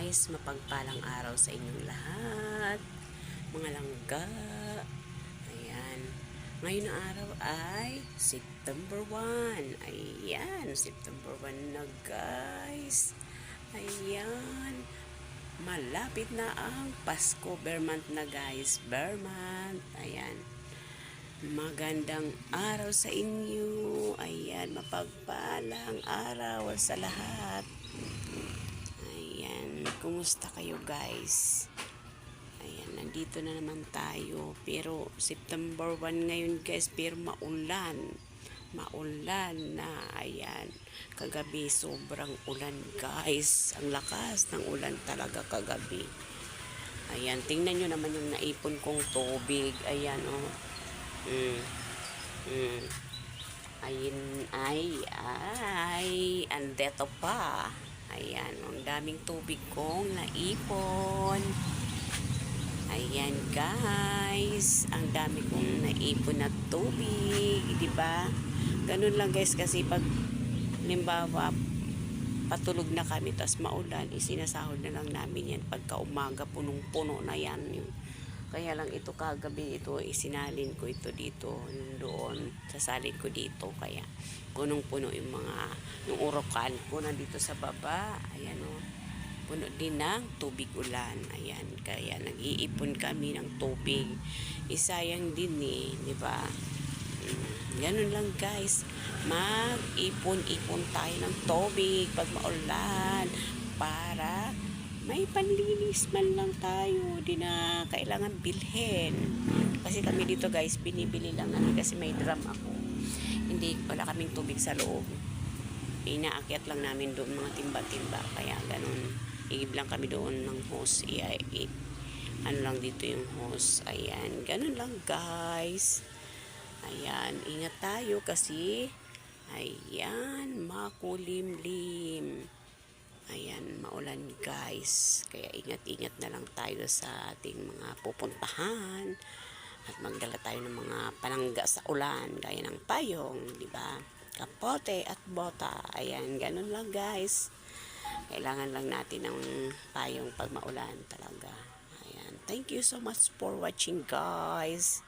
guys, mapagpalang araw sa inyong lahat, mga langga. Ayan, ngayon na araw ay September 1. Ayan, September 1 na guys. Ayan, malapit na ang Pasko, Bear month na guys, Bear month. Ayan, magandang araw sa inyo. Ayan, mapagpalang araw sa lahat. Ayan, kumusta kayo guys? Ayan, nandito na naman tayo. Pero September 1 ngayon guys, pero maulan. Maulan na. Ayan, kagabi sobrang ulan guys. Ang lakas ng ulan talaga kagabi. Ayan, tingnan nyo naman yung naipon kong tubig. Ayan oh. Ayun, andeto pa. Ayan, ang daming tubig kong naipon. Ayan guys, ang dami kong naipon na tubig, di ba? Ganun lang guys, kasi pag limbawa patulog na kami tas maulan, isinasahod na lang namin yan pagka umaga, punong-puno na yan. Kaya lang ito kagabi, ito isinalin ko ito dito, doon, sasalin ko dito. Kaya punong-puno yung urokan ko nandito sa baba. Ayan o, puno din ng tubig ulan. Ayan, kaya nag-iipon kami ng tubig. Isayang din di ba? Ganun lang guys, mag-ipon-ipon tayo ng tubig pag maulan para may panlinis man lang tayo, di na kailangan bilhin. Kasi kami dito guys, binibili lang namin kasi may drum ako. Hindi, wala kaming tubig sa loob. Inaakyat lang namin doon mga timba-timba. Kaya ganun, igib lang kami doon ng hose. Ano lang dito yung hose. Ayan, ganun lang guys. Ayan, ingat tayo kasi ayan, makulimlim. Ayan, maulan guys. Kaya ingat-ingat na lang tayo sa ating mga pupuntahan. At magdala tayo ng mga panangga sa ulan. Gaya ng payong, di ba? Kapote at bota. Ayan, ganun lang guys. Kailangan lang natin ng payong pag maulan talaga. Ayan, thank you so much for watching guys.